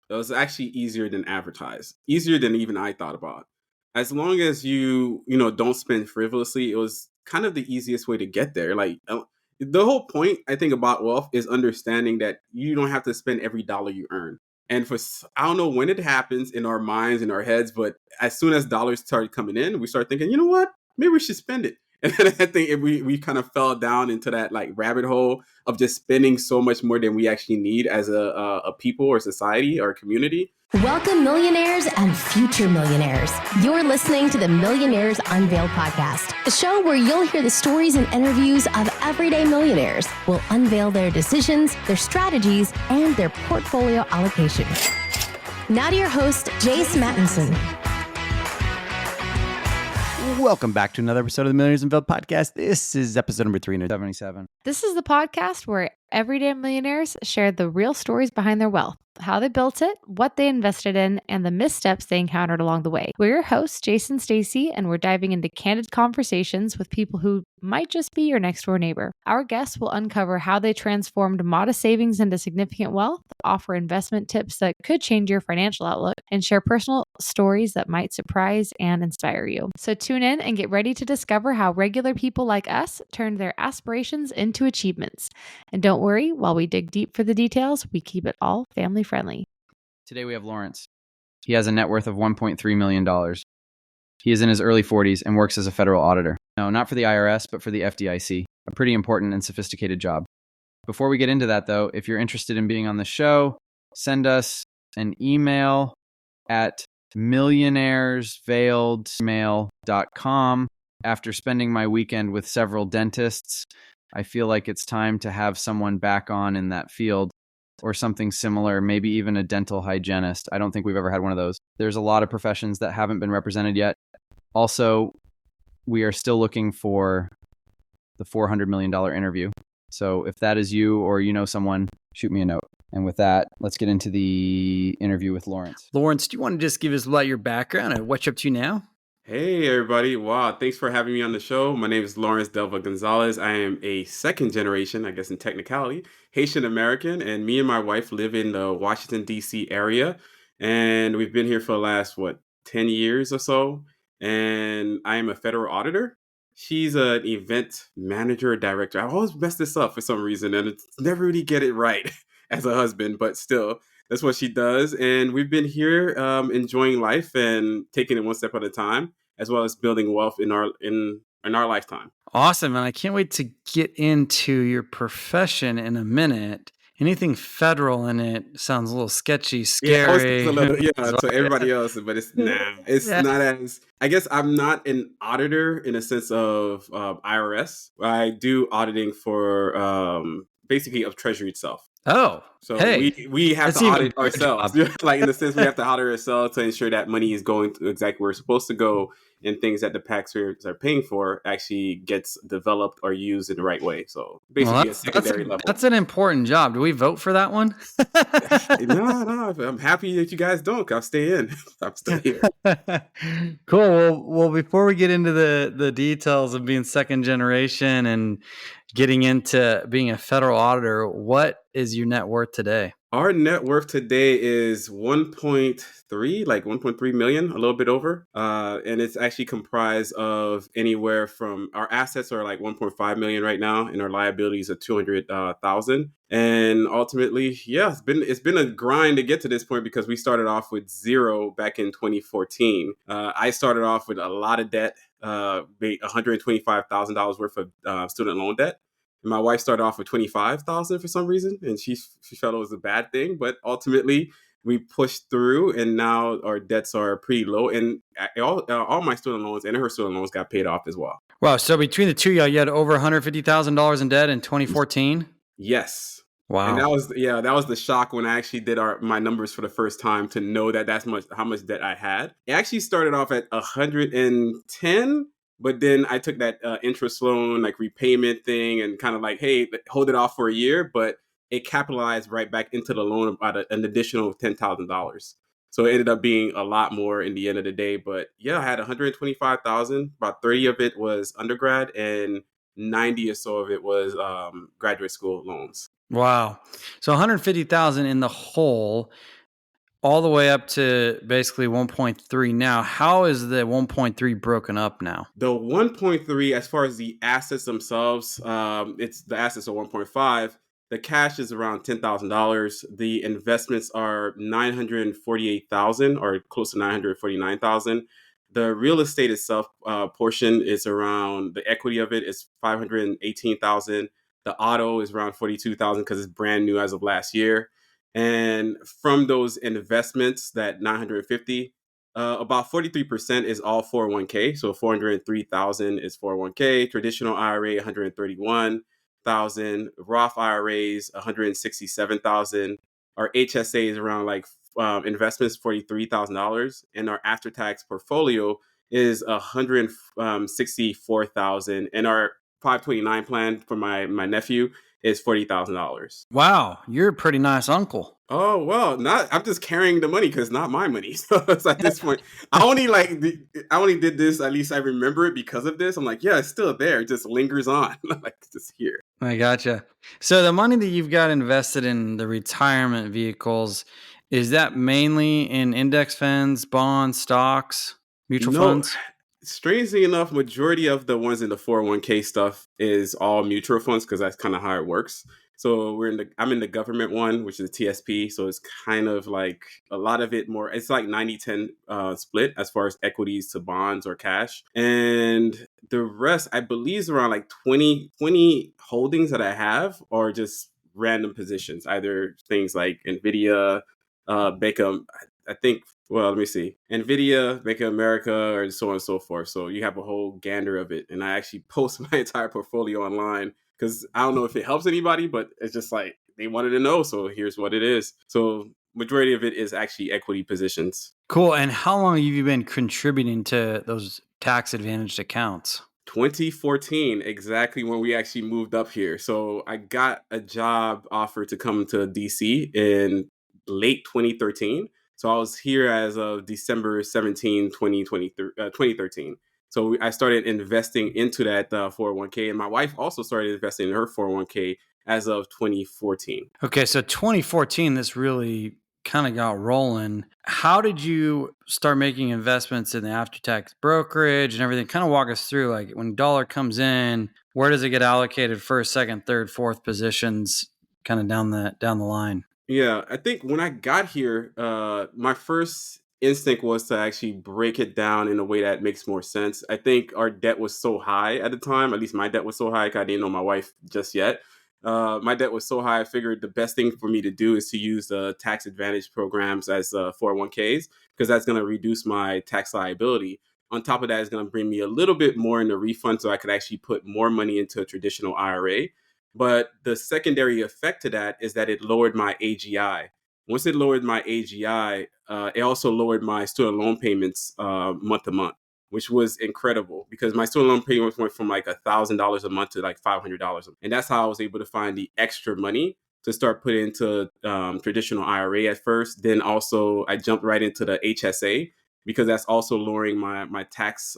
It was actually easier than advertised, easier than even I thought about. As long as you don't spend frivolously, it was kind of the easiest way to get there. Like the whole point, I think, about wealth is understanding that you don't have to spend every dollar you earn. And I don't know when it happens in our minds, in our heads, but as soon as dollars started coming in, we start thinking, you know what? Maybe we should spend it. And then I think we kind of fell down into that like rabbit hole of just spending so much more than we actually need as a people or society or community. Welcome, millionaires and future millionaires. You're listening to the Millionaires Unveiled podcast, a show where you'll hear the stories and interviews of everyday millionaires. We'll unveil their decisions, their strategies, and their portfolio allocation. Now to your host, Jace Mattinson. Welcome back to another episode of the Millionaires Unveiled podcast. This is episode number 377. This is the podcast where everyday millionaires share the real stories behind their wealth, how they built it, what they invested in, and the missteps they encountered along the way. We're your hosts, Jason Stacy, and we're diving into candid conversations with people who might just be your next door neighbor. Our guests will uncover how they transformed modest savings into significant wealth, offer investment tips that could change your financial outlook, and share personal stories that might surprise and inspire you. So tune in and get ready to discover how regular people like us turned their aspirations into achievements. And don't worry, while we dig deep for the details, we keep it all family friendly. Today we have Lawrence. He has a net worth of $1.3 million. He is in his early 40s and works as a federal auditor. No, not for the IRS, but for the FDIC, a pretty important and sophisticated job. Before we get into that, though, if you're interested in being on the show, send us an email at millionairesveiledmail.com. After spending my weekend with several dentists, I feel like it's time to have someone back on in that field or something similar, maybe even a dental hygienist. I don't think we've ever had one of those. There's a lot of professions that haven't been represented yet. Also, we are still looking for the $400 million interview. So if that is you or you know someone, shoot me a note. And with that, let's get into the interview with Lawrence. Lawrence, do you want to just give us about your background and what you're up to now? Hey, everybody. Wow. Thanks for having me on the show. My name is Lawrence Delva Gonzalez. I am a second generation, I guess in technicality, Haitian American, and me and my wife live in the Washington, D.C. area. And we've been here for the last, 10 years or so. And I am a federal auditor. She's an event manager, director. I always mess this up for some reason, and it's never really get it right as a husband, but still, that's what she does. And we've been here enjoying life and taking it one step at a time, as well as building wealth in our lifetime. Awesome. And I can't wait to get into your profession in a minute. Anything federal in it sounds a little sketchy, scary. To everybody else, but it's not as, I guess I'm not an auditor in a sense of IRS. I do auditing for basically of Treasury itself. Oh, so hey, we have to audit ourselves. Like in the sense we have to audit ourselves to ensure that money is going to exactly where it's supposed to go, and things that the taxpayers are paying for actually gets developed or used in the right way. So basically, a secondary level. That's an important job. Do we vote for that one? No. I'm happy that you guys don't. I'll stay in. I'm still here. Cool. Well, before we get into the details of being second generation and getting into being a federal auditor, what is your net worth today? Our net worth today is 1.3 million, a little bit over. And it's actually comprised of anywhere from, our assets are like 1.5 million right now, and our liabilities are 200,000. And ultimately, yeah, it's been a grind to get to this point because we started off with zero back in 2014. I started off with a lot of debt, $125,000 worth of student loan debt. And my wife started off with $25,000 for some reason, and she felt it was a bad thing. But ultimately, we pushed through, and now our debts are pretty low. And all my student loans and her student loans got paid off as well. Wow! So between the two, you had over $150,000 in debt in 2014. Yes. Wow. And that was the shock when I actually did my numbers for the first time to know that's how much debt I had. It actually started off at 110. But then I took that interest loan, like repayment thing, and kind of like, hey, hold it off for a year. But it capitalized right back into the loan about an additional $10,000. So it ended up being a lot more in the end of the day. But yeah, I had 125,000. About 30 of it was undergrad, and 90 or so of it was graduate school loans. Wow. So 150,000 in the hole. all the way up to basically 1.3 now. How is the 1.3 broken up now? The 1.3, as far as the assets themselves, it's the assets are 1.5. The cash is around $10,000. The investments are 948,000, or close to 949,000. The real estate itself portion is around, the equity of it is 518,000. The auto is around 42,000 because it's brand new as of last year. And from those investments, that 950, about 43% is all 401k. So 403,000 is 401k, traditional IRA 131,000, Roth IRAs 167,000, our HSA is around like investments $43,000, and our after tax portfolio is 164,000, and our 529 plan for my nephew is $40,000. Wow, you're a pretty nice uncle. Oh well, not. I'm just carrying the money because it's not my money. So it's at this point, I only did this. At least I remember it because of this. I'm like, yeah, it's still there. It just lingers on, like it's just here. I gotcha. So the money that you've got invested in the retirement vehicles, is that mainly in index funds, bonds, stocks, mutual No, funds? strangely enough, majority of the ones in the 401k stuff is all mutual funds because that's kind of how it works. So I'm in the government one, which is the TSP. So it's kind of like a lot of it more, it's like 90-10 split as far as equities to bonds or cash. And the rest, I believe, is around like 20 holdings that I have are just random positions, either things like NVIDIA, Beckham, I think, well, let me see. NVIDIA, Make America, or so on and so forth. So you have a whole gander of it. And I actually post my entire portfolio online because I don't know if it helps anybody, but it's just like they wanted to know. So here's what it is. So majority of it is actually equity positions. Cool. And how long have you been contributing to those tax advantaged accounts? 2014, exactly when we actually moved up here. So I got a job offer to come to DC in late 2013. So I was here as of December 17, 2013. So I started investing into that 401k, and my wife also started investing in her 401k as of 2014. Okay, so 2014, this really kind of got rolling. How did you start making investments in the after-tax brokerage and everything? Kind of walk us through, like when dollar comes in, where does it get allocated first, second, third, fourth positions, kind of down the line? Yeah, I think when I got here, my first instinct was to actually break it down in a way that makes more sense. I think our debt was so high at the time, at least my debt was so high, 'cause I didn't know my wife just yet. My debt was so high, I figured the best thing for me to do is to use the tax advantage programs as 401ks, because that's going to reduce my tax liability. On top of that, it's going to bring me a little bit more in the refund so I could actually put more money into a traditional IRA. But the secondary effect to that is that it lowered my AGI. Once it lowered my AGI, it also lowered my student loan payments month to month, which was incredible because my student loan payments went from like $1,000 a month to like $500. And that's how I was able to find the extra money to start putting into traditional IRA at first. Then also I jumped right into the HSA because that's also lowering my tax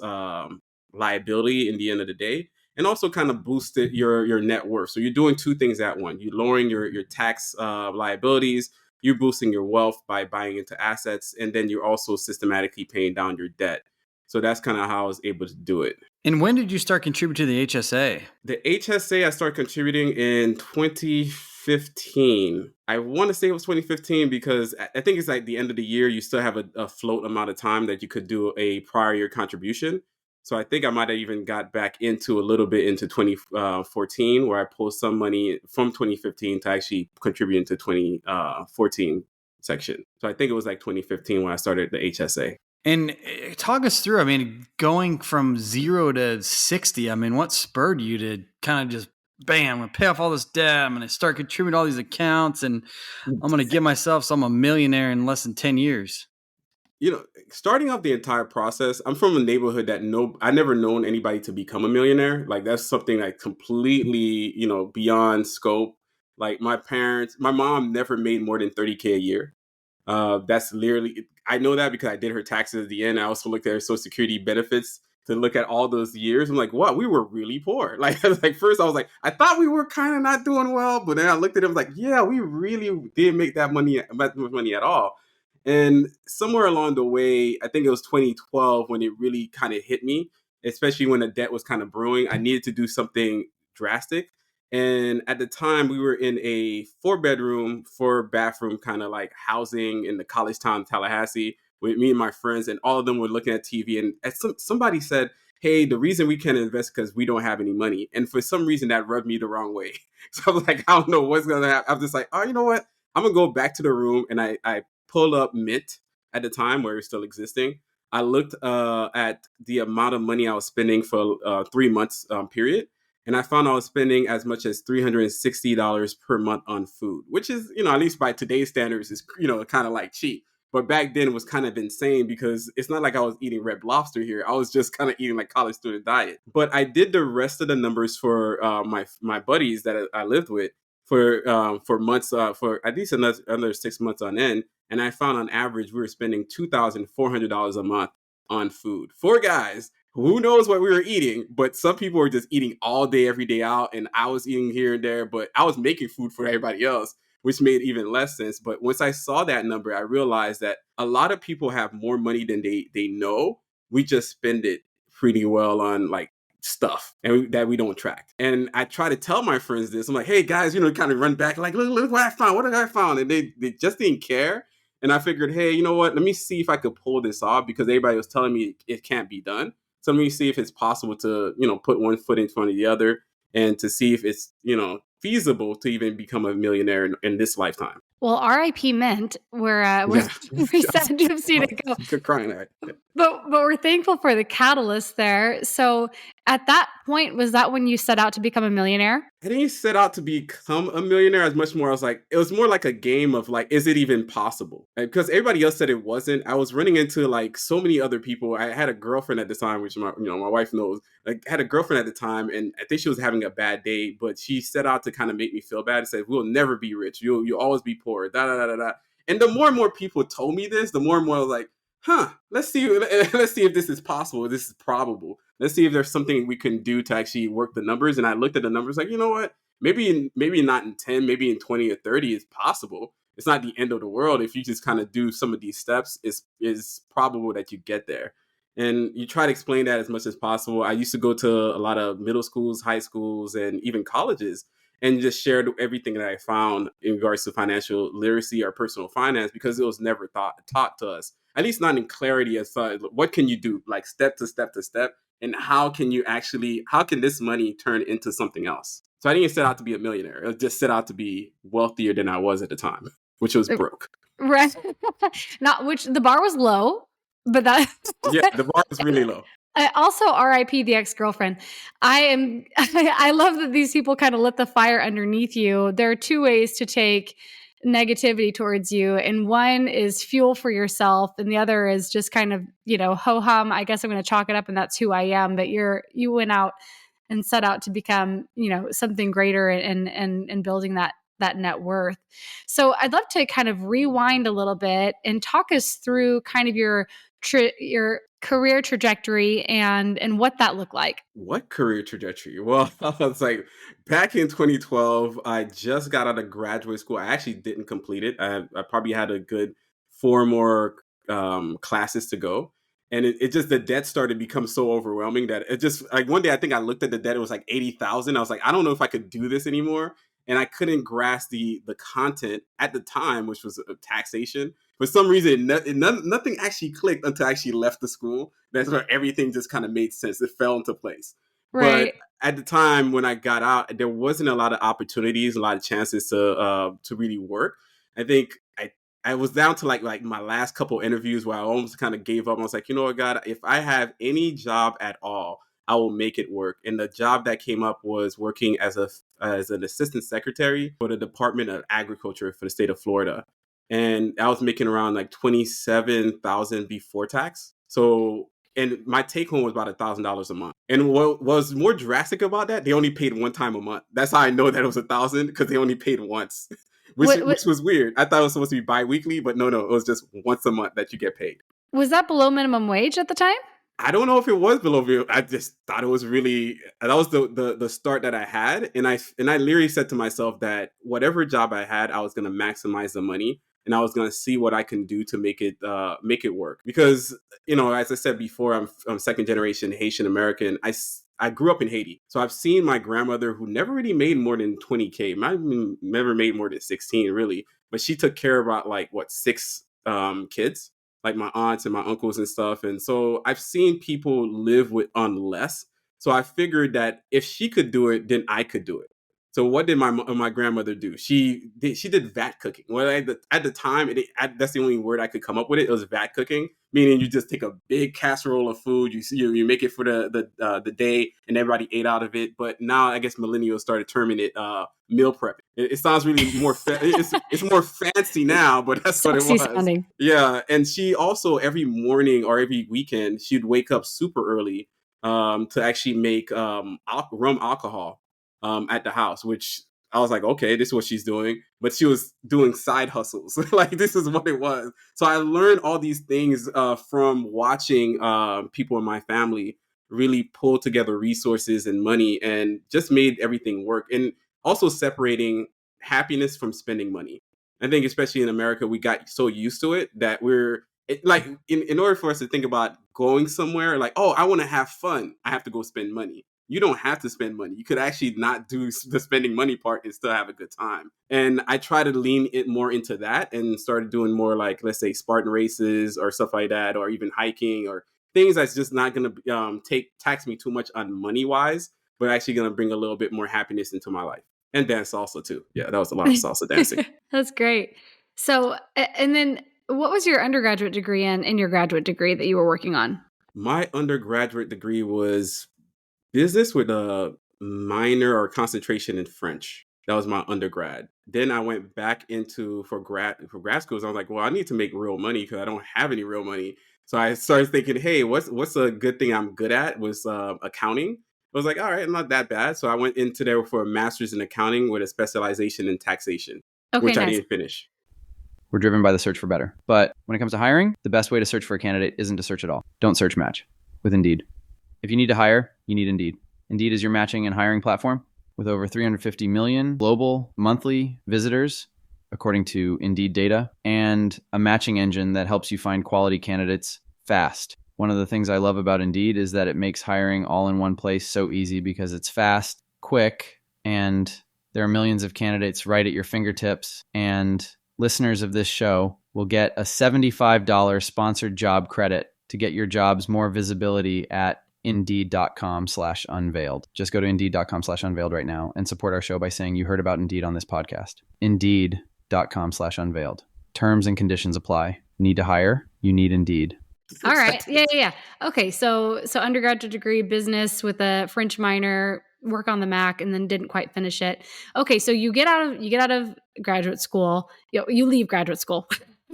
liability in the end of the day, and also kind of boosted your net worth. So you're doing two things at once. You're lowering your tax liabilities. You're boosting your wealth by buying into assets, and then you're also systematically paying down your debt. So that's kind of how I was able to do it. And when did you start contributing to the HSA? The HSA I started contributing in 2015. I want to say it was 2015 because I think it's like the end of the year. You still have a float amount of time that you could do a prior year contribution. So I think I might have even got back into a little bit into 2014, where I pulled some money from 2015 to actually contribute into 2014 section. So I think it was like 2015 when I started the HSA. And talk us through, I mean, going from 0 to 60, I mean, what spurred you to kind of just, bam, I'm going to pay off all this debt. I'm going to start contributing to all these accounts and I'm going to get myself so I'm a millionaire in less than 10 years. Starting off the entire process, I'm from a neighborhood that I never known anybody to become a millionaire. Like that's something like completely, beyond scope. Like my mom never made more than 30K a year. That's literally, I know that because I did her taxes at the end. I also looked at her social security benefits to look at all those years. I'm like, wow, we were really poor. Like, first I was like, I thought we were kind of not doing well, but then I looked at it, I was like, yeah, we really didn't make that much money at all. And somewhere along the way, I think it was 2012 when it really kind of hit me, especially when the debt was kind of brewing. I needed to do something drastic. And at the time, we were in a 4 bedroom, 4 bathroom kind of like housing in the college town of Tallahassee with me and my friends, and all of them were looking at TV. And somebody said, "Hey, the reason we can't invest because we don't have any money." And for some reason, that rubbed me the wrong way. So I was like, I don't know what's gonna happen. I'm just like, oh, you know what? I'm gonna go back to the room, and I pulled up Mint at the time where it was still existing. I looked at the amount of money I was spending for 3 months period, and I found I was spending as much as $360 per month on food, which is, at least by today's standards, is kind of like cheap. But back then it was kind of insane because it's not like I was eating Red Lobster here. I was just kind of eating like college student diet. But I did the rest of the numbers for my buddies that I lived with for months, for at least another 6 months on end, and I found on average we were spending $2,400 a month on food. Four guys. Who knows what we were eating? But some people were just eating all day, every day out, and I was eating here and there. But I was making food for everybody else, which made even less sense. But once I saw that number, I realized that a lot of people have more money than they know. We just spend it pretty well on like stuff that we don't track. And I try to tell my friends this. I'm like, hey guys, kind of run back, like, look what I found. What did I found? And they just didn't care. And I figured, hey, you know what? Let me see if I could pull this off because everybody was telling me it can't be done. So let me see if it's possible to, put one foot in front of the other and to see if it's, feasible to even become a millionaire in this lifetime. Well, RIP Mint, we're Yeah. we sad to have seen it go. Good crying out. But we're thankful for the catalyst there. So at that point, was that when you set out to become a millionaire? I didn't set out to become a millionaire as much more. I was like, it was more like a game of like, is it even possible? Because everybody else said it wasn't. I was running into like so many other people. I had a girlfriend at the time, which my wife knows. Like, I had a girlfriend at the time, and I think she was having a bad day, but she set out to kind of make me feel bad and said, "We'll never be rich. You'll always be poor." Da da da da da. And the more and more people told me this, the more and more I was like, let's see if this is possible, if this is probable. Let's see if there's something we can do to actually work the numbers. And I looked at the numbers like, you know what? Maybe not in 10, maybe in 20 or 30 is possible. It's not the end of the world. If you just kind of do some of these steps, is probable that you get there. And you try to explain that as much as possible. I used to go to a lot of middle schools, high schools, and even colleges and just shared everything that I found in regards to financial literacy or personal finance because it was never taught to us, at least not in clarity as far as what can you do, like step to step to step, and how can this money turn into something else? So I didn't set out to be a millionaire. I just set out to be wealthier than I was at the time, which was broke. Right. Not which the bar was low, but that Yeah, the bar was really low. Also, RIP the ex-girlfriend. I love that these people kind of lit the fire underneath you. There are two ways to take negativity towards you, and one is fuel for yourself, and the other is just kind of, ho hum. I guess I'm going to chalk it up, and that's who I am. But you went out and set out to become, something greater and building that net worth. So I'd love to kind of rewind a little bit and talk us through kind of your career trajectory and what that looked like. What career trajectory? Well, it's like back in 2012, I just got out of graduate school. I actually didn't complete it. I probably had a good 4 more classes to go. And it just, the debt started to become so overwhelming that it just, like, one day I think I looked at the debt, it was like 80,000. I was like, I don't know if I could do this anymore. And I couldn't grasp the content at the time, which was taxation. For some reason, nothing actually clicked until I actually left the school. That's where everything just kind of made sense. It fell into place. Right. But at the time when I got out, there wasn't a lot of opportunities, a lot of chances to really work. I think I was down to like my last couple interviews where I almost kind of gave up. I was like, you know what, God, if I have any job at all, I will make it work. And the job that came up was working as an assistant secretary for the Department of Agriculture for the state of Florida. And I was making around like 27,000 before tax. So, and my take home was about $1,000 a month. And what was more drastic about that, they only paid one time a month. That's how I know that it was 1,000, because they only paid once, which was weird. I thought it was supposed to be bi-weekly, but no, it was just once a month that you get paid. Was that below minimum wage at the time? I don't know if it was below minimum. I just thought it was really, that was the start that I had. And I literally said to myself that whatever job I had, I was going to maximize the money. and I was going to see what I can do to make it work. Because, as I said before, I'm second generation Haitian American. I grew up in Haiti. So I've seen my grandmother, who never really made more than 20K, never made more than 16 really, but she took care of about like what, six kids, like my aunts and my uncles and stuff. And so I've seen people live with on less. So I figured that if she could do it, then I could do it. So what did my grandmother do? She did vat cooking. Well, at the time, that's the only word I could come up with. It was vat cooking, meaning you just take a big casserole of food, you make it for the day, and everybody ate out of it. But now I guess millennials started terming it meal prepping. It sounds really more it's more fancy now, but that's what it Sexy was. sounding. Yeah, and she also every morning or every weekend she'd wake up super early to actually make rum alcohol at the house, which I was like, okay, this is what she's doing. But she was doing side hustles. Like, this is what it was. So I learned all these things from watching people in my family really pull together resources and money and just made everything work. And also separating happiness from spending money. I think, especially in America, we got so used to it that like, in order for us to think about going somewhere, like, oh, I want to have fun, I have to go spend money. You don't have to spend money. You could actually not do the spending money part and still have a good time. And I try to lean it more into that and started doing more like, let's say, Spartan races or stuff like that, or even hiking or things that's just not going to tax me too much on money wise, but actually going to bring a little bit more happiness into my life. And dance salsa too. Yeah, that was a lot of salsa dancing. That's great. So, and then what was your undergraduate degree and your graduate degree that you were working on? My undergraduate degree was business with a minor or concentration in French. That was my undergrad. Then I went back into for grad schools. I was like, well, I need to make real money because I don't have any real money. So I started thinking, hey, what's a good thing I'm good at? Was accounting. I was like, all right, I'm not that bad. So I went into there for a master's in accounting with a specialization in taxation, Okay, which I nice. didn't finish. We're driven by the search for better. But when it comes to hiring, the best way to search for a candidate isn't to search at all. Don't search, match with Indeed. If you need to hire, you need Indeed. Indeed is your matching and hiring platform with over 350 million global monthly visitors, according to Indeed data, and a matching engine that helps you find quality candidates fast. One of the things I love about Indeed is that it makes hiring all in one place so easy because it's fast, quick, and there are millions of candidates right at your fingertips. And listeners of this show will get a $75 sponsored job credit to get your jobs more visibility at Indeed.com/unveiled. Just go to Indeed.com/unveiled right now and support our show by saying you heard about Indeed on this podcast. Indeed.com/unveiled. Terms and conditions apply. Need to hire? You need Indeed. All right. Yeah. Okay. So undergraduate degree, business with a French minor, work on the Mac, and then didn't quite finish it. Okay. So you get out of graduate school. You leave graduate school.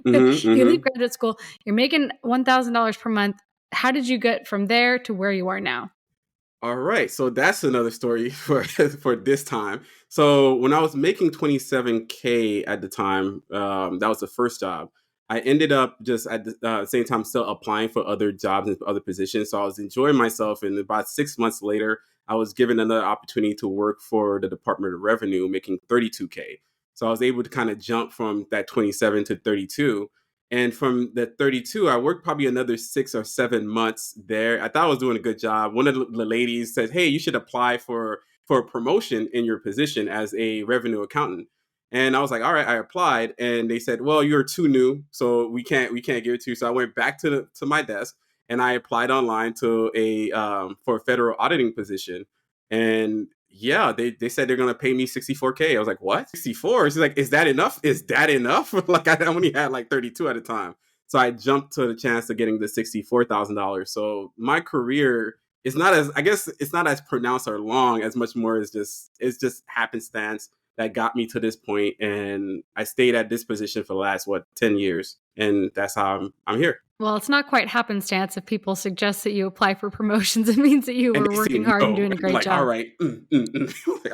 You leave graduate school. You're making $1,000 per month. How did you get from there to where you are now? All right, so that's another story for for this time. So when I was making 27K at the time, that was the first job. I ended up just at the same time still applying for other jobs and other positions. So I was enjoying myself, and about 6 months later, I was given another opportunity to work for the Department of Revenue, making 32K. So I was able to kind of jump from that 27 to 32. And from the 32, I worked probably another 6 or 7 months there. I thought I was doing a good job. One of the ladies said, "Hey, you should apply for a promotion in your position as a revenue accountant." And I was like, "All right," I applied, and they said, "Well, you're too new, so we can't give it to you." So I went back to my desk and I applied online to a for a federal auditing position. And yeah, they said they're gonna pay me 64K. I was like, what? 64? She's like, is that enough? Is that enough? Like, I only had like 32 at a time. So I jumped to the chance of getting the $64,000. So my career is not as, I guess it's not as pronounced or long as much more as it's just happenstance that got me to this point. And I stayed at this position for the last, 10 years. And that's how I'm here. Well, it's not quite happenstance. If people suggest that you apply for promotions, it means that you And were they say working hard and no. doing a great Like, job. all right, Like,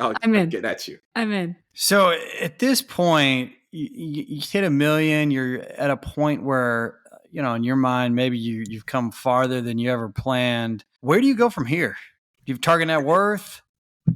I'm I'll in. get at you. I'm in. So at this point, you hit 1 million. You're at a point where, in your mind, maybe you've come farther than you ever planned. Where do you go from here? Do you have target net worth?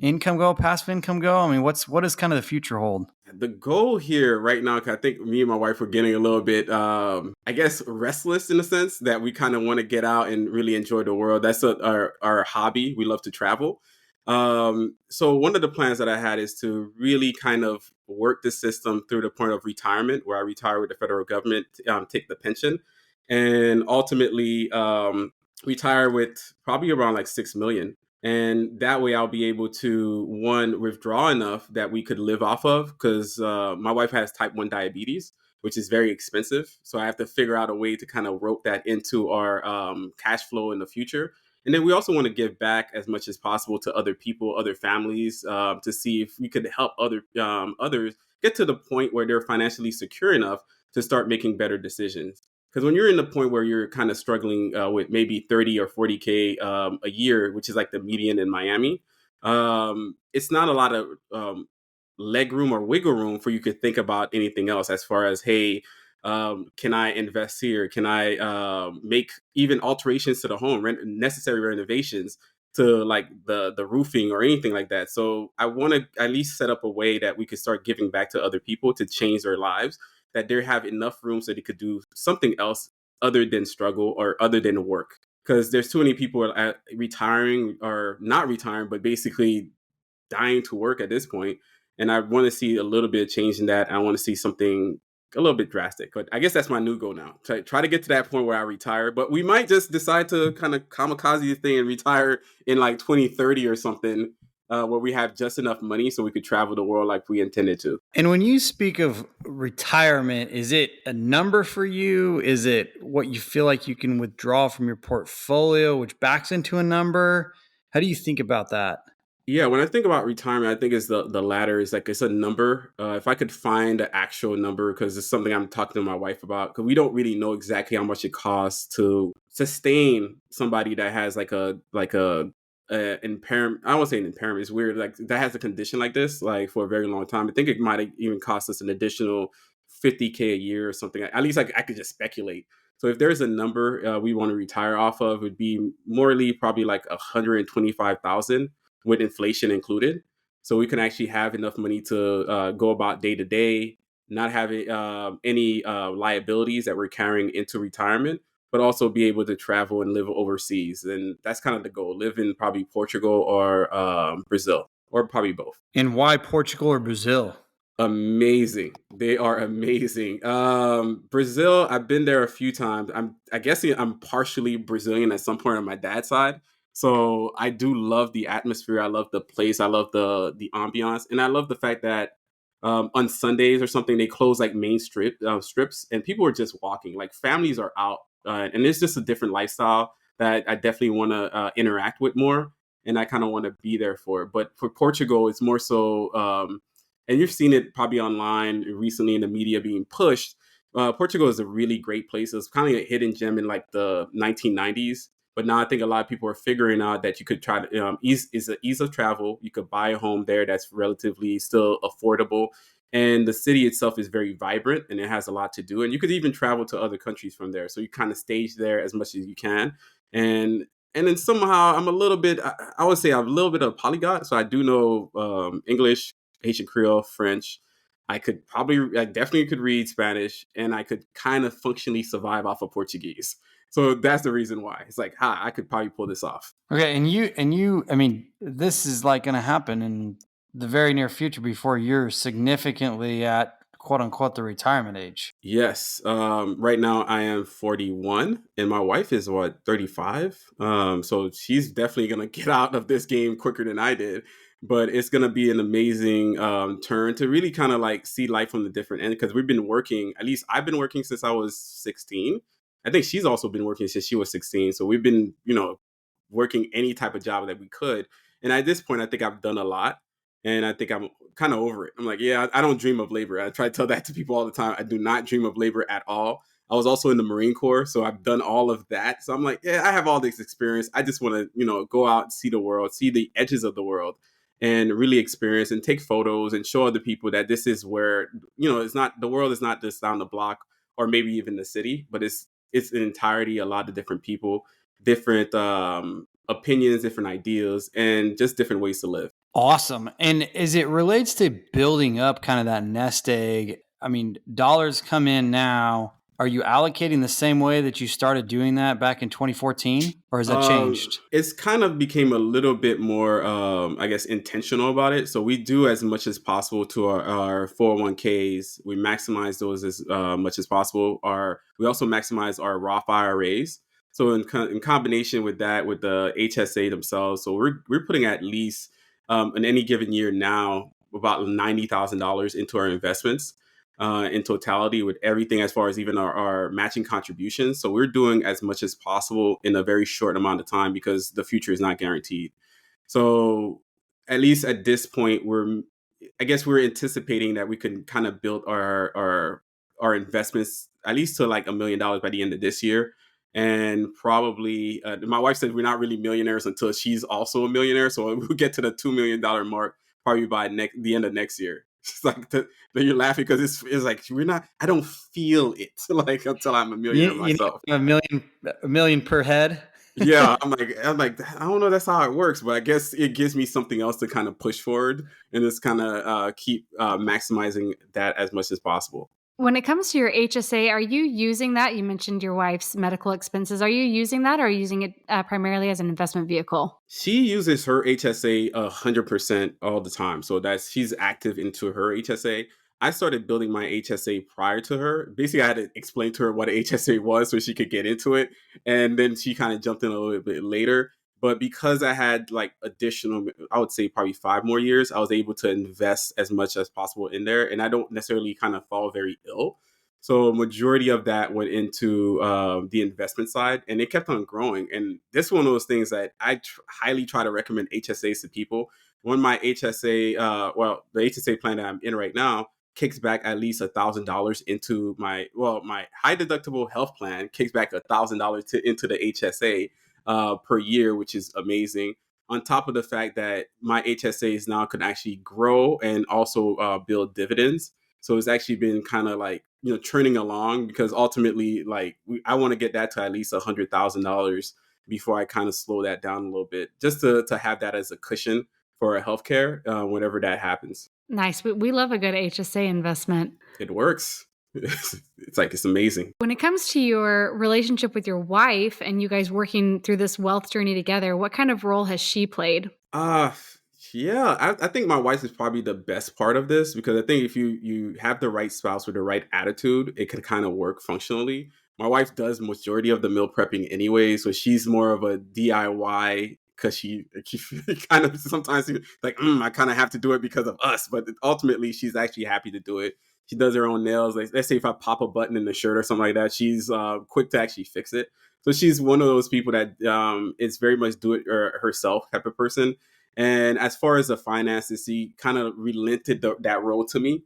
income go, passive income go? I mean, what does kind of the future hold? The goal here right now, 'cause I think me and my wife were getting a little bit, I guess, restless in the sense that we kind of want to get out and really enjoy the world. That's our hobby. We love to travel. So one of the plans that I had is to really kind of work the system through the point of retirement, where I retire with the federal government, take the pension, and ultimately retire with probably around like 6 million. And that way I'll be able to, one, withdraw enough that we could live off of, because my wife has type 1 diabetes, which is very expensive. So I have to figure out a way to kind of rope that into our cash flow in the future. And then we also want to give back as much as possible to other people, other families, to see if we could help others get to the point where they're financially secure enough to start making better decisions. Because when you're in the point where you're kind of struggling with maybe 30 or 40K a year, which is like the median in Miami, it's not a lot of leg room or wiggle room for you to think about anything else as far as, hey, can I invest here? Can I make even alterations to the home, necessary renovations to like the roofing or anything like that? So I want to at least set up a way that we could start giving back to other people to change their lives, that they have enough room so they could do something else other than struggle or other than work. Because there's too many people at retiring or not retiring, but basically dying to work at this point. And I want to see a little bit of change in that. I want to see something a little bit drastic. But I guess that's my new goal now. Try to get to that point where I retire. But we might just decide to kind of kamikaze the thing and retire in like 2030 or something, where we have just enough money so we could travel the world like we intended to. And when you speak of retirement, is it a number for you? Is it what you feel like you can withdraw from your portfolio, which backs into a number? How do you think about that? Yeah, when I think about retirement, I think it's the latter. Is like it's a number. If I could find an actual number, because it's something I'm talking to my wife about, because we don't really know exactly how much it costs to sustain somebody that has like a impairment. I won't say an impairment. It's weird. Like that has a condition like this, like for a very long time. I think it might even cost us an additional 50K a year or something. At least I could just speculate. So if there's a number we want to retire off of, it would be morely probably like 125,000 with inflation included. So we can actually have enough money to go about day to day, not having any liabilities that we're carrying into retirement, but also be able to travel and live overseas. And that's kind of the goal: live in probably Portugal or Brazil, or probably both. And why Portugal or Brazil? Amazing. They are amazing. Brazil, I've been there a few times. I guess I'm partially Brazilian at some point on my dad's side. So I do love the atmosphere. I love the place. I love the ambiance. And I love the fact that on Sundays or something, they close like main strips, and people are just walking. Like families are out. And it's just a different lifestyle that I definitely want to interact with more. And I kind of want to be there for it. But for Portugal, it's more so and you've seen it probably online recently in the media being pushed. Portugal is a really great place. It's kind of a hidden gem in like the 1990s. But now I think a lot of people are figuring out that you could try to ease of travel. You could buy a home there that's relatively still affordable. And the city itself is very vibrant and it has a lot to do. And you could even travel to other countries from there. So you kind of stage there as much as you can. And and then somehow I'm a little bit, I would say I'm a little bit of a polyglot. So I do know English, Haitian Creole, French. I definitely could read Spanish, and I could kind of functionally survive off of Portuguese. So that's the reason why. It's like, I could probably pull this off. Okay, and you, I mean, this is like going to happen in the very near future before you're significantly at quote unquote the retirement age. Yes. Right now I am 41 and my wife is what, 35. So she's definitely gonna get out of this game quicker than I did. But it's gonna be an amazing turn to really kind of like see life from the different end, because we've been working, at least I've been working since I was 16. I think she's also been working since she was 16. So we've been, working any type of job that we could. And at this point, I think I've done a lot. And I think I'm kind of over it. I'm like, yeah, I don't dream of labor. I try to tell that to people all the time. I do not dream of labor at all. I was also in the Marine Corps, so I've done all of that. So I'm like, yeah, I have all this experience. I just want to, go out and see the world, see the edges of the world, and really experience and take photos and show other people that this is where, it's not, the world is not just down the block or maybe even the city, but it's in entirety, a lot of different people, different opinions, different ideas, and just different ways to live. Awesome. And as it relates to building up kind of that nest egg, I mean, dollars come in now. Are you allocating the same way that you started doing that back in 2014, or has that changed? It's kind of became a little bit more, I guess, intentional about it. So we do as much as possible to our 401ks. We maximize those as much as possible. We also maximize our Roth IRAs. So in combination with that, with the HSA themselves, so we're putting at least in any given year now about $90,000 into our investments in totality with everything as far as even our matching contributions. So we're doing as much as possible in a very short amount of time because the future is not guaranteed. So at least at this point, I guess we're anticipating that we can kind of build our investments at least to like $1 million by the end of this year. And probably, my wife said we're not really millionaires until she's also a millionaire. So we'll get to the $2 million mark probably by the end of next year. It's like then you're laughing because it's like we're not. I don't feel it like until I'm a millionaire You myself. know, a million per head. Yeah, I'm like, I don't know. That's how it works, but I guess it gives me something else to kind of push forward and just kind of keep maximizing that as much as possible. When it comes to your HSA, are you using that? You mentioned your wife's medical expenses. Are you using that, or are you using it primarily as an investment vehicle? She uses her HSA 100% all the time, so that's she's active into her HSA. I started building my HSA prior to her. Basically, I had to explain to her what a HSA was so she could get into it, and then she kind of jumped in a little bit later. But because I had like additional, I would say probably 5 more years, I was able to invest as much as possible in there, and I don't necessarily kind of fall very ill. So a majority of that went into the investment side, and it kept on growing. And this is one of those things that I highly try to recommend HSAs to people. When my HSA, the HSA plan that I'm in right now kicks back at least $1,000 into my high deductible health plan kicks back $1,000 into the HSA per year, which is amazing. On top of the fact that my HSAs now can actually grow and also build dividends. So it's actually been kind of like, churning along because ultimately, like, I want to get that to at least $100,000 before I kind of slow that down a little bit, just to have that as a cushion for a healthcare whenever that happens. Nice. We love a good HSA investment. It works. It's amazing. When it comes to your relationship with your wife and you guys working through this wealth journey together, what kind of role has she played? Uh yeah, I think my wife is probably the best part of this because I think if you have the right spouse with the right attitude, it can kind of work functionally. My wife does majority of the meal prepping anyway, so she's more of a DIY because she kind of sometimes like I kind of have to do it because of us, but ultimately she's actually happy to do it. She does her own nails. Like, let's say if I pop a button in the shirt or something like that, she's quick to actually fix it. So she's one of those people that is very much do it herself type of person. And as far as the finances, she kind of relented that role to me.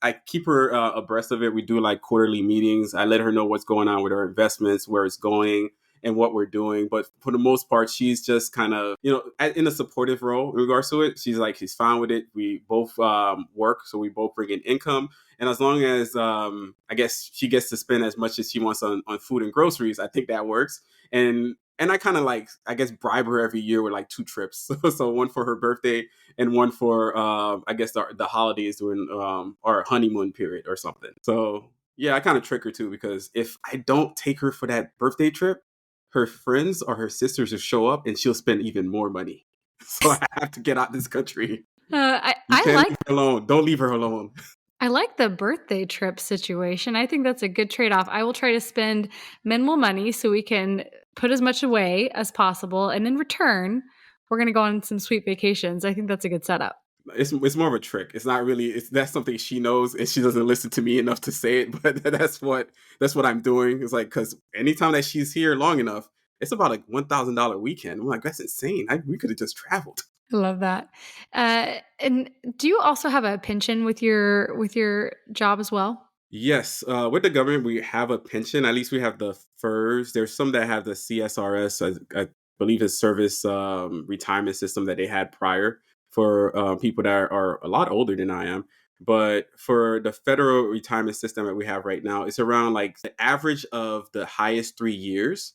I keep her abreast of it. We do like quarterly meetings. I let her know what's going on with her investments, where it's going, and what we're doing. But for the most part, she's just kind of, in a supportive role in regards to it. She's fine with it. We both work, so we both bring in income. And as long as I guess she gets to spend as much as she wants on food and groceries, I think that works. And I kind of like, I guess, bribe her every year with like 2 trips. So one for her birthday and one for, I guess, the holidays during our honeymoon period or something. So yeah, I kind of trick her too, because if I don't take her for that birthday trip, her friends or her sisters will show up and she'll spend even more money. So I have to get out this country. I, You I can't like leave her alone. Don't leave her alone. I like the birthday trip situation. I think that's a good trade-off. I will try to spend minimal money so we can put as much away as possible. And in return, we're going to go on some sweet vacations. I think that's a good setup. It's more of a trick. It's not really. That's something she knows, and she doesn't listen to me enough to say it. But that's what I'm doing. It's like because anytime that she's here long enough, it's about a $1,000 weekend. I'm like, that's insane. We could have just traveled. I love that. And do you also have a pension with your job as well? Yes, with the government, we have a pension. At least we have the FERS. There's some that have the CSRS. I believe it's service retirement system that they had prior for people that are a lot older than I am. But for the federal retirement system that we have right now, it's around like the average of the highest 3 years.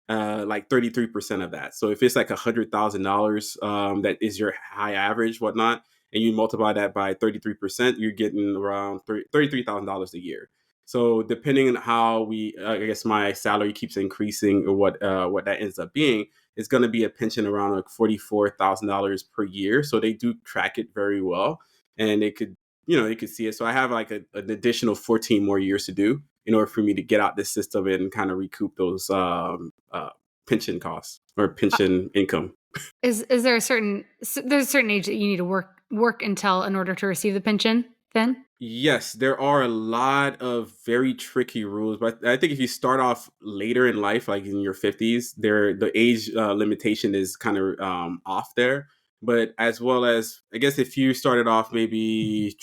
like 33% of that. So if it's like $100,000, that is your high average, whatnot, and you multiply that by 33%, you're getting around $33,000 a year. So depending on how I guess my salary keeps increasing, or what that ends up being, it's going to be a pension around like $44,000 per year. So they do track it very well, and they could, you could see it. So I have like an additional 14 more years to do in order for me to get out this system and kind of recoup those pension costs or pension income. Is there there's a certain age that you need to work until in order to receive the pension then? Yes, there are a lot of very tricky rules, but I think if you start off later in life, like in your 50s, the age limitation is kind of off there. But as well as, I guess, if you started off maybe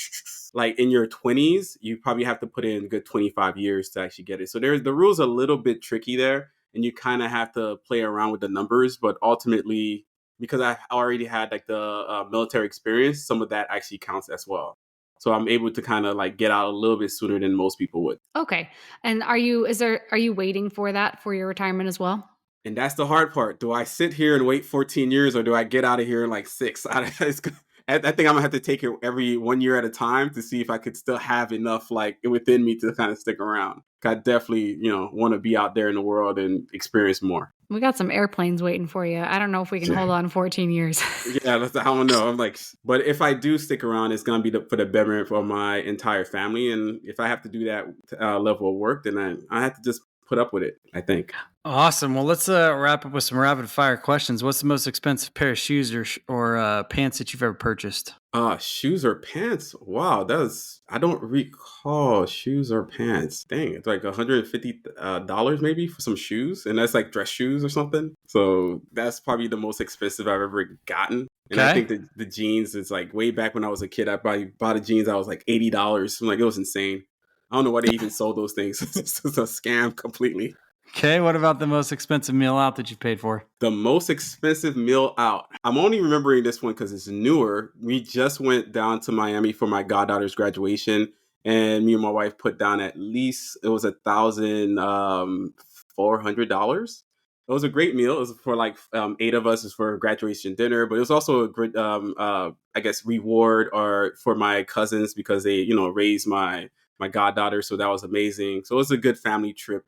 like in your 20s, you probably have to put in a good 25 years to actually get it. So the rules a little bit tricky there, and you kind of have to play around with the numbers. But ultimately, because I already had like the military experience, some of that actually counts as well. So I'm able to kind of like get out a little bit sooner than most people would. Okay. And are you waiting for that for your retirement as well? And that's the hard part. Do I sit here and wait 14 years, or do I get out of here in like six? I think I'm gonna have to take it every 1 year at a time to see if I could still have enough like within me to kind of stick around. I definitely, want to be out there in the world and experience more. We got some airplanes waiting for you. I don't know if we can hold on 14 years. Yeah, I don't know. I'm like, but if I do stick around, it's gonna be for the betterment for my entire family. And if I have to do that level of work, then I have to just put up with it, I think. Awesome. Well, let's wrap up with some rapid fire questions. What's the most expensive pair of shoes or pants that you've ever purchased? Shoes or pants? Wow, I don't recall shoes or pants. Dang, it's like $150 maybe for some shoes, and that's like dress shoes or something. So that's probably the most expensive I've ever gotten. And I think Okay. that the jeans is like way back when I was a kid. I probably bought a jeans. I was like $80. I'm like, it was insane. I don't know why they even sold those things. It's a scam completely. Okay. What about the most expensive meal out that you paid for? The most expensive meal out. I'm only remembering this one because it's newer. We just went down to Miami for my goddaughter's graduation, and me and my wife put down at least it was $1,400. It was a great meal. It was for like eight of us. It was for graduation dinner, but it was also a great, I guess, reward or for my cousins because they, raised my goddaughter. So that was amazing. So it was a good family trip,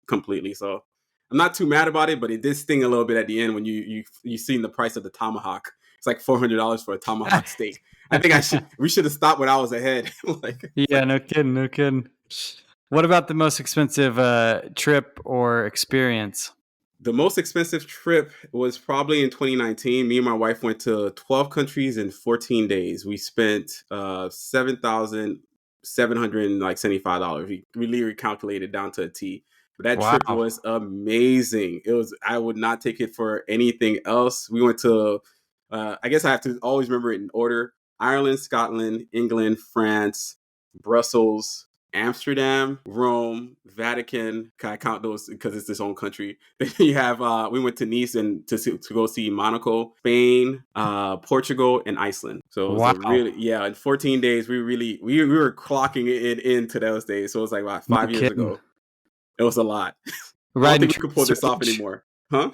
completely. So I'm not too mad about it, but it did sting a little bit at the end when you seen the price of the tomahawk. It's like $400 for a tomahawk steak. I think we should have stopped when I was ahead. Yeah, no kidding, no kidding. What about the most expensive trip or experience? The most expensive trip was probably in 2019. Me and my wife went to 12 countries in 14 days. We spent $7,775. We really recalculated down to a T. But that trip Wow. was amazing. I would not take it for anything else. We went to I guess I have to always remember it in order: Ireland, Scotland, England, France, Brussels, Amsterdam, Rome, Vatican. Can I count those because it's its own country? Then you have we went to Nice and to go see Monaco, Spain, Portugal, and Iceland. So it was a Wow. really, yeah. In 14 days, we were clocking it into those days. So it was like about No 5 years kidding. ago. It was a lot. I don't Riding think we could pull trains to this off Beach? anymore, huh?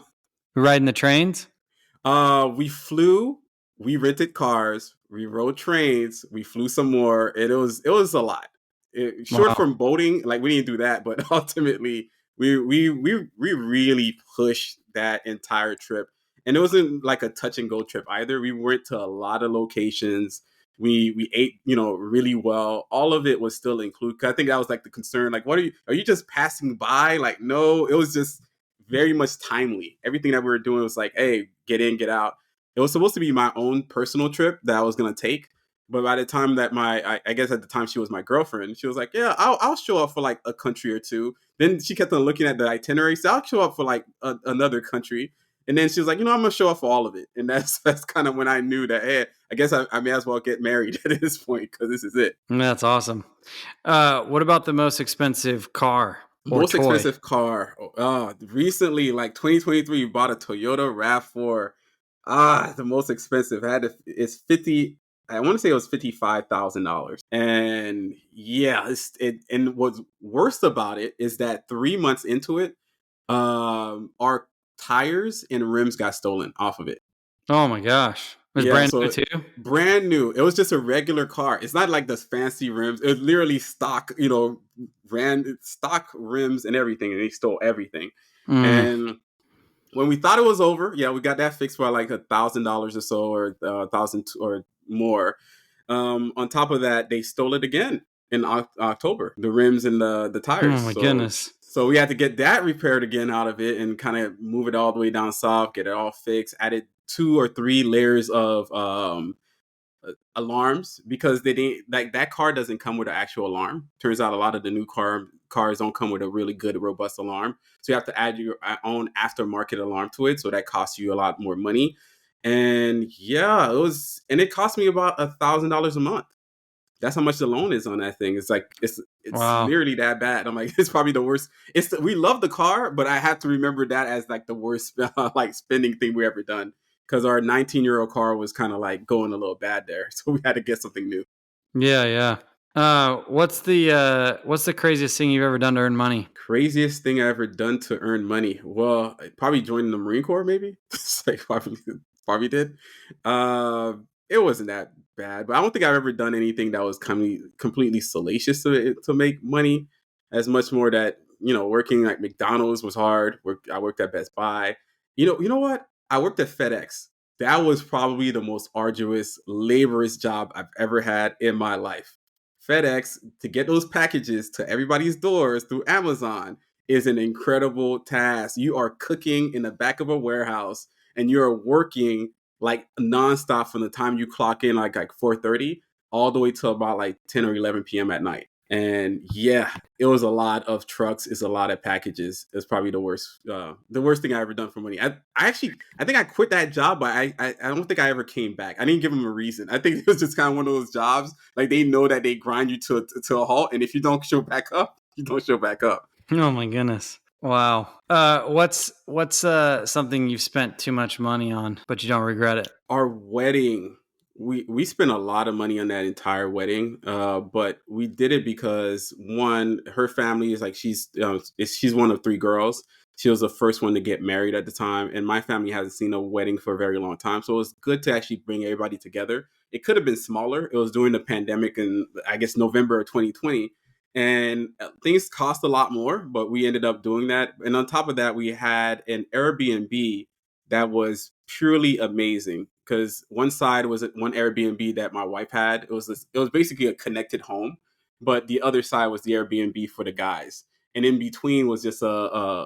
Riding the trains? We flew, we rented cars, we rode trains, we flew some more, and it was a lot. Short Wow. from boating, like we didn't do that, but ultimately we really pushed that entire trip, and it wasn't like a touch and go trip either. We went to a lot of locations. We ate, really well. All of it was still included. I think that was like the concern. Like, what are you just passing by? Like, no, it was just very much timely. Everything that we were doing was like, hey, get in, get out. It was supposed to be my own personal trip that I was gonna take, but by the time that I guess at the time she was my girlfriend, she was like, yeah, I'll show up for like a country or two. Then she kept on looking at the itinerary, so I'll show up for like another country. And then she was like, I'm gonna show up for all of it. And that's kind of when I knew that, hey, I guess I may as well get married at this point because this is it. That's awesome. What about the most expensive car or Most toy? expensive car. Recently, like 2023, bought a Toyota RAV4. The most expensive. It's 50. I want to say it was $55,000. And yeah, and what's worst about it is that 3 months into it, our tires and rims got stolen off of it. Oh my gosh. It was Yeah, brand new so too? brand new. It was just a regular car. It's not like the fancy rims. It was literally stock, brand stock rims and everything, and they stole everything. Mm. And when we thought it was over, yeah, we got that fixed for like $1,000 or so, or 1,000 or more. On top of that, they stole it again in October, the rims and the Oh tires. my So goodness. so we had to get that repaired again out of it and kind of move it all the way down south, get it all fixed, added 2 or 3 layers of alarms because they didn't like that car doesn't come with an actual alarm. Turns out a lot of the new cars don't come with a really good robust alarm, so you have to add your own aftermarket alarm to it. So that costs you a lot more money. And yeah, it cost me about $1,000 a month. That's how much the loan is on that thing. It's like it's Wow. literally that bad. I'm like, it's probably the worst. We love the car, but I have to remember that as like the worst like spending thing we ever done because our 19-year-old car was kind of like going a little bad there, so we had to get something new. Yeah, yeah. What's the craziest thing you've ever done to earn money? Craziest thing I ever done to earn money? Well, probably joining the Marine Corps, maybe. It's like probably did. It wasn't that bad, but I don't think I've ever done anything that was completely salacious to make money. As much more that working like McDonald's was hard. I worked at Best Buy. You know what? I worked at FedEx. That was probably the most arduous, laborious job I've ever had in my life. FedEx to get those packages to everybody's doors through Amazon is an incredible task. You are cooking in the back of a warehouse and you're working like nonstop from the time you clock in like 4:30 all the way till about like 10 or 11 p.m. at night. And yeah, it was a lot of trucks, it's a lot of packages. It's probably the worst thing I ever done for money. I think I quit that job, but I don't think I ever came back. I didn't give them a reason. I think it was just kind of one of those jobs. Like they know that they grind you to a halt, and if you don't show back up, you don't show back up. Oh my goodness. Wow. What's something you've spent too much money on, but you don't regret it? Our wedding, we spent a lot of money on that entire wedding, but we did it because one, her family is like she's one of 3 girls. She was the first one to get married at the time, and my family hasn't seen a wedding for a very long time, so it was good to actually bring everybody together. It could have been smaller. It was during the pandemic in, I guess, November of 2020, and things cost a lot more, but we ended up doing that. And on top of that, we had an Airbnb that was purely amazing because one side was one Airbnb that my wife had. It was basically a connected home, but the other side was the Airbnb for the guys, and in between was just a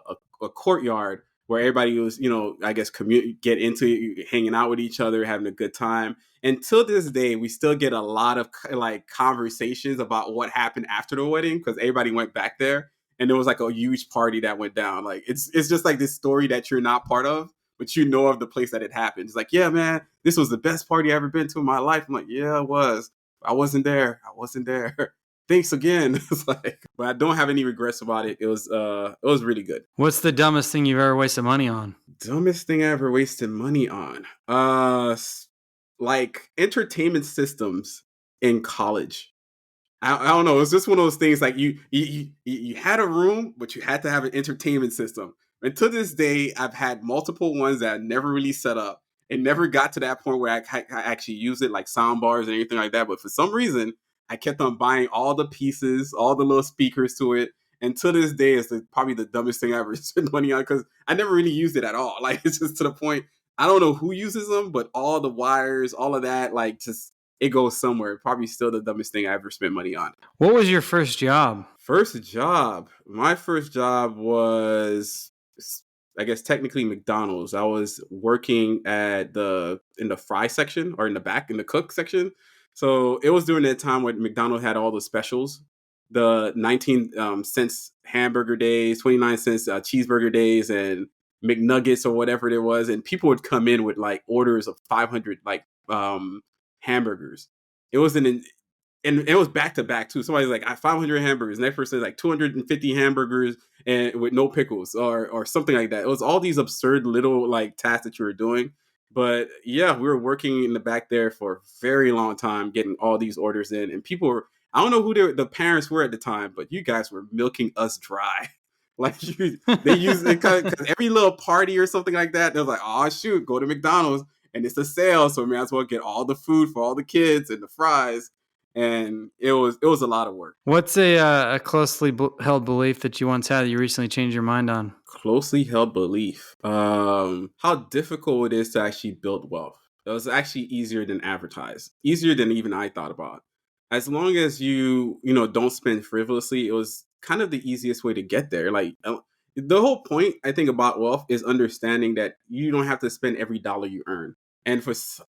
courtyard where everybody was, I guess, get into hanging out with each other, having a good time. And till this day, we still get a lot of like conversations about what happened after the wedding because everybody went back there, and there was like a huge party that went down. Like it's just like this story that you're not part of, but you know of the place that it happened. It's like, yeah, man, this was the best party I ever been to in my life. I'm like, yeah, it was. I wasn't there. I wasn't there. Thanks again. It's like, but I don't have any regrets about it. It was really good. What's the dumbest thing you've ever wasted money on? Dumbest thing I ever wasted money on. Like entertainment systems in college. I don't know. It's just one of those things like you had a room, but you had to have an entertainment system. And to this day, I've had multiple ones that I never really set up. It never got to that point where I actually use it like sound bars and anything like that. But for some reason, I kept on buying all the pieces, all the little speakers to it. And to this day, it's probably the dumbest thing I ever spent money on because I never really used it at all. Like it's just to the point I don't know who uses them, but all the wires, all of that, like just it goes somewhere. Probably still the dumbest thing I ever spent money on. What was your first job? First job. My first job was, I guess, technically McDonald's. I was working in the fry section or in the back in the cook section. So it was during that time when McDonald's had all the specials, the 19 cents hamburger days, 29 cents cheeseburger days, and McNuggets or whatever it was. And people would come in with like orders of 500 like hamburgers. It was and it was back to back too. Somebody's like, I 500 hamburgers. Next person is like 250 hamburgers and with no pickles or something like that. It was all these absurd little like tasks that you were doing. But yeah, we were working in the back there for a very long time, getting all these orders in, and people were. I don't know who the parents were at the time, but you guys were milking us dry. Like they use it because every little party or something like that, they're like, oh shoot, go to McDonald's and it's a sale, so we may as well get all the food for all the kids and the fries. And it was a lot of work. What's a closely held belief that you once had that you recently changed your mind on? Closely held belief. How difficult it is to actually build wealth. It was actually easier than advertised, easier than even I thought about. As long as you don't spend frivolously, it was kind of the easiest way to get there. Like the whole point, I think, about wealth is understanding that you don't have to spend every dollar you earn. And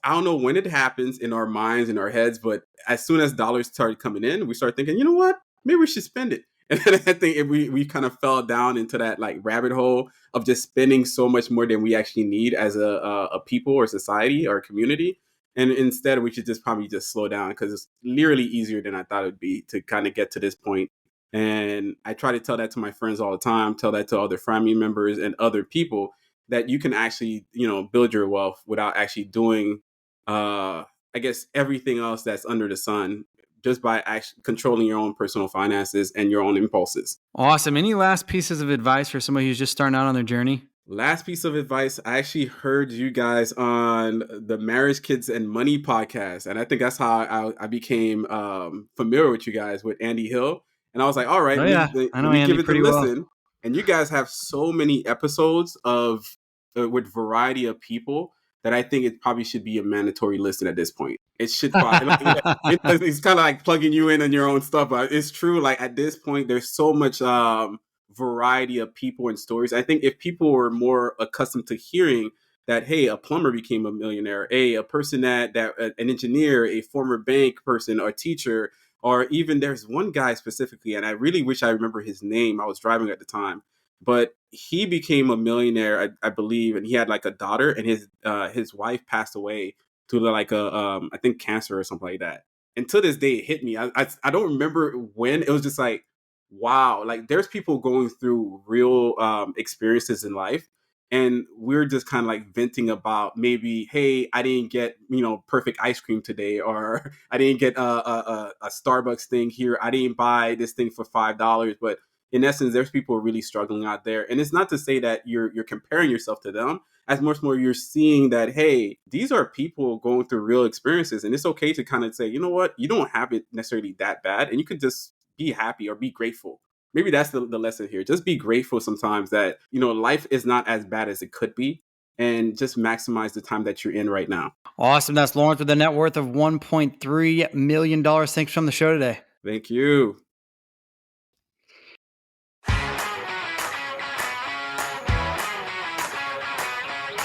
I don't know when it happens in our minds, in our heads, but as soon as dollars started coming in, we start thinking, you know what? Maybe we should spend it. And then I think we kind of fell down into that like rabbit hole of just spending so much more than we actually need as a people or society or community. And instead, we should just probably just slow down because it's literally easier than I thought it would be to kind of get to this point. And I try to tell that to my friends all the time, tell that to other family members and other people that you can actually, build your wealth without actually doing, I guess, everything else that's under the sun, just by actually controlling your own personal finances and your own impulses. Awesome. Any last pieces of advice for somebody who's just starting out on their journey? Last piece of advice, I actually heard you guys on the Marriage, Kids, and Money podcast. And I think that's how I became familiar with you guys with Andy Hill. And I was like, all right, Oh, yeah. I know let me Andy give it a pretty well. listen. And you guys have so many episodes of with variety of people that I think it probably should be a mandatory listen at this point. It should probably, it's kind of like plugging you in on your own stuff, but it's true. Like at this point, there's so much variety of people and stories. I think if people were more accustomed to hearing that, hey, a plumber became a millionaire, a person that an engineer, a former bank person or teacher, or even there's one guy specifically, and I really wish I remember his name. I was driving at the time, but he became a millionaire, I believe, and he had like a daughter, and his wife passed away to like I think cancer or something like that. And to this day, it hit me. I don't remember when. It was just like, wow, like there's people going through real experiences in life, and we're just kind of like venting about maybe, hey, I didn't get perfect ice cream today, or I didn't get a Starbucks thing here, I didn't buy this thing for $5, but in essence, there's people really struggling out there. And it's not to say that you're comparing yourself to them. As much more you're seeing that, hey, these are people going through real experiences. And it's okay to kind of say, you know what, you don't have it necessarily that bad. And you could just be happy or be grateful. Maybe that's the lesson here. Just be grateful sometimes that, life is not as bad as it could be. And just maximize the time that you're in right now. Awesome. That's Lawrence with a net worth of $1.3 million. Thanks for on the show today. Thank you.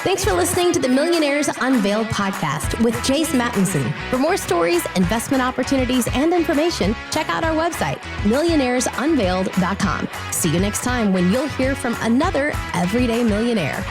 Thanks for listening to the Millionaires Unveiled podcast with Jace Mattinson. For more stories, investment opportunities, and information, check out our website, millionairesunveiled.com. See you next time when you'll hear from another everyday millionaire.